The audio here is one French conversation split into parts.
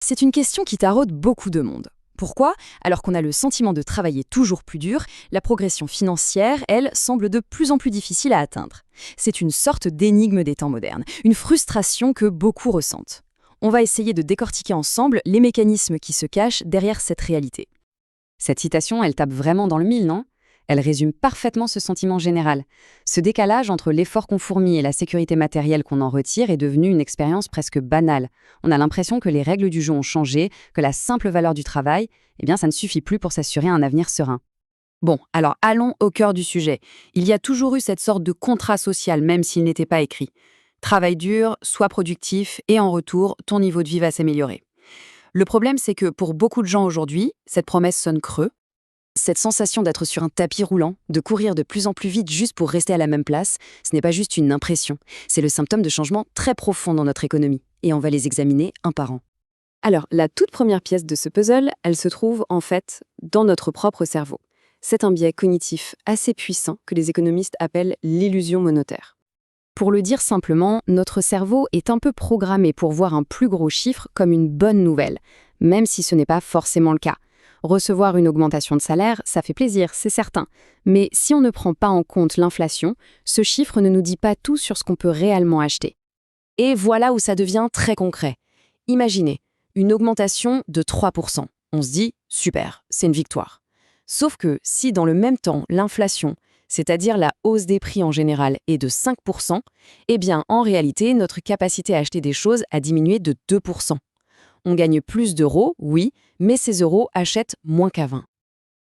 C'est une question qui taraude beaucoup de monde. Pourquoi? Alors qu'on a le sentiment de travailler toujours plus dur, la progression financière, elle, semble de plus en plus difficile à atteindre. C'est une sorte d'énigme des temps modernes, une frustration que beaucoup ressentent. On va essayer de décortiquer ensemble les mécanismes qui se cachent derrière cette réalité. Cette citation, elle tape vraiment dans le mille, non? Elle résume parfaitement ce sentiment général. Ce décalage entre l'effort qu'on fournit et la sécurité matérielle qu'on en retire est devenu une expérience presque banale. On a l'impression que les règles du jeu ont changé, que la simple valeur du travail, ça ne suffit plus pour s'assurer un avenir serein. Bon, alors allons au cœur du sujet. Il y a toujours eu cette sorte de contrat social, même s'il n'était pas écrit. Travaille dur, sois productif, et en retour, ton niveau de vie va s'améliorer. Le problème, c'est que pour beaucoup de gens aujourd'hui, cette promesse sonne creux. Cette sensation d'être sur un tapis roulant, de courir de plus en plus vite juste pour rester à la même place, ce n'est pas juste une impression, c'est le symptôme de changements très profonds dans notre économie. Et on va les examiner un par un. Alors, la toute première pièce de ce puzzle, elle se trouve en fait dans notre propre cerveau. C'est un biais cognitif assez puissant que les économistes appellent l'illusion monétaire. Pour le dire simplement, notre cerveau est un peu programmé pour voir un plus gros chiffre comme une bonne nouvelle, même si ce n'est pas forcément le cas. Recevoir une augmentation de salaire, ça fait plaisir, c'est certain. Mais si on ne prend pas en compte l'inflation, ce chiffre ne nous dit pas tout sur ce qu'on peut réellement acheter. Et voilà où ça devient très concret. Imaginez, une augmentation de 3%. On se dit, super, c'est une victoire. Sauf que si dans le même temps, l'inflation, c'est-à-dire la hausse des prix en général, est de 5%, en réalité, notre capacité à acheter des choses a diminué de 2%. On gagne plus d'euros, oui, mais ces euros achètent moins qu'avant.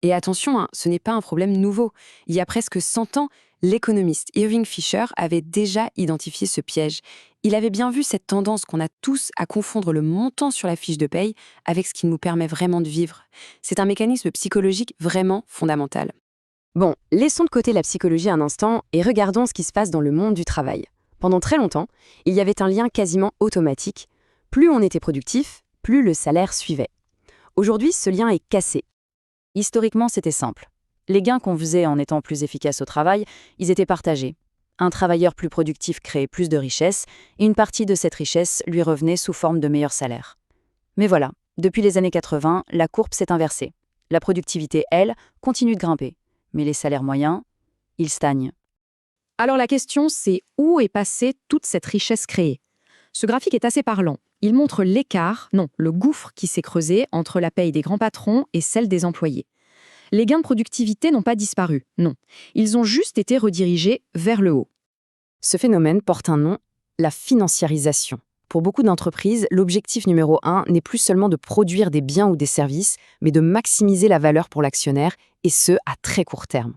Et attention, ce n'est pas un problème nouveau. Il y a presque 100 ans, l'économiste Irving Fisher avait déjà identifié ce piège. Il avait bien vu cette tendance qu'on a tous à confondre le montant sur la fiche de paye avec ce qui nous permet vraiment de vivre. C'est un mécanisme psychologique vraiment fondamental. Bon, laissons de côté la psychologie un instant et regardons ce qui se passe dans le monde du travail. Pendant très longtemps, il y avait un lien quasiment automatique. Plus on était productif, plus le salaire suivait. Aujourd'hui, ce lien est cassé. Historiquement, c'était simple. Les gains qu'on faisait en étant plus efficace au travail, ils étaient partagés. Un travailleur plus productif créait plus de richesse, et une partie de cette richesse lui revenait sous forme de meilleurs salaires. Mais voilà, depuis les années 80, la courbe s'est inversée. La productivité, elle, continue de grimper. Mais les salaires moyens, ils stagnent. Alors la question, c'est où est passée toute cette richesse créée? Ce graphique est assez parlant. Il montre l'écart, non, le gouffre qui s'est creusé entre la paye des grands patrons et celle des employés. Les gains de productivité n'ont pas disparu, non. Ils ont juste été redirigés vers le haut. Ce phénomène porte un nom, la financiarisation. Pour beaucoup d'entreprises, l'objectif numéro 1 n'est plus seulement de produire des biens ou des services, mais de maximiser la valeur pour l'actionnaire, et ce, à très court terme.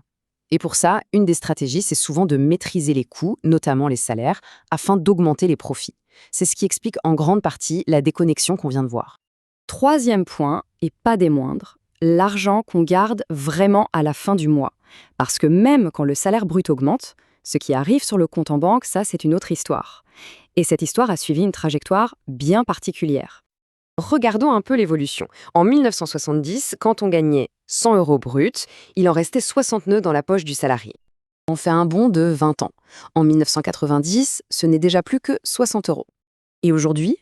Et pour ça, une des stratégies, c'est souvent de maîtriser les coûts, notamment les salaires, afin d'augmenter les profits. C'est ce qui explique en grande partie la déconnexion qu'on vient de voir. Troisième point, et pas des moindres, l'argent qu'on garde vraiment à la fin du mois. Parce que même quand le salaire brut augmente, ce qui arrive sur le compte en banque, ça c'est une autre histoire. Et cette histoire a suivi une trajectoire bien particulière. Regardons un peu l'évolution. En 1970, quand on gagnait 100 € brut, il en restait 69 dans la poche du salarié. On fait un bond de 20 ans. En 1990, ce n'est déjà plus que 60 €. Et aujourd'hui,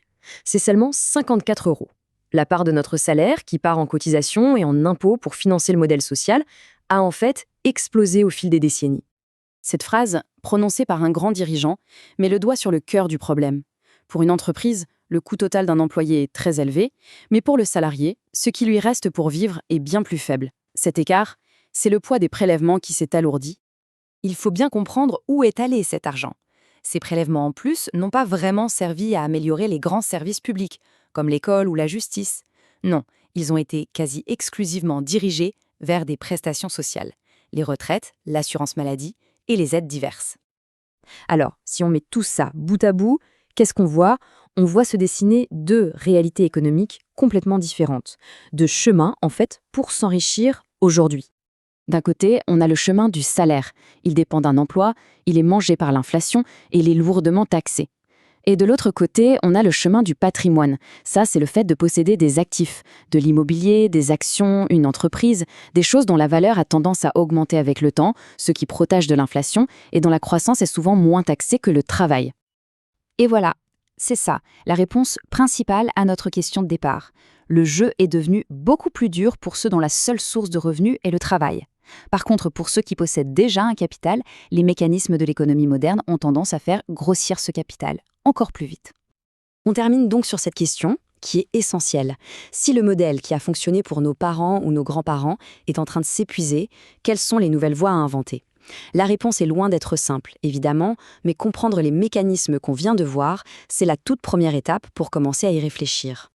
c'est seulement 54 €. La part de notre salaire, qui part en cotisation et en impôts pour financer le modèle social, a en fait explosé au fil des décennies. Cette phrase, prononcée par un grand dirigeant, met le doigt sur le cœur du problème. Pour une entreprise, le coût total d'un employé est très élevé, mais pour le salarié, ce qui lui reste pour vivre est bien plus faible. Cet écart, c'est le poids des prélèvements qui s'est alourdi. Il faut bien comprendre où est allé cet argent. Ces prélèvements en plus n'ont pas vraiment servi à améliorer les grands services publics, comme l'école ou la justice. Non, ils ont été quasi exclusivement dirigés vers des prestations sociales, les retraites, l'assurance maladie et les aides diverses. Alors, si on met tout ça bout à bout, qu'est-ce qu'on voit? On voit se dessiner deux réalités économiques complètement différentes, deux chemins en fait pour s'enrichir aujourd'hui. D'un côté, on a le chemin du salaire. Il dépend d'un emploi, il est mangé par l'inflation et il est lourdement taxé. Et de l'autre côté, on a le chemin du patrimoine. Ça, c'est le fait de posséder des actifs, de l'immobilier, des actions, une entreprise, des choses dont la valeur a tendance à augmenter avec le temps, ce qui protège de l'inflation et dont la croissance est souvent moins taxée que le travail. Et voilà, C'est ça, la réponse principale à notre question de départ. Le jeu est devenu beaucoup plus dur pour ceux dont la seule source de revenus est le travail. Par contre, pour ceux qui possèdent déjà un capital, les mécanismes de l'économie moderne ont tendance à faire grossir ce capital encore plus vite. On termine donc sur cette question, qui est essentielle. Si le modèle qui a fonctionné pour nos parents ou nos grands-parents est en train de s'épuiser, quelles sont les nouvelles voies à inventer ? La réponse est loin d'être simple, évidemment, mais comprendre les mécanismes qu'on vient de voir, c'est la toute première étape pour commencer à y réfléchir.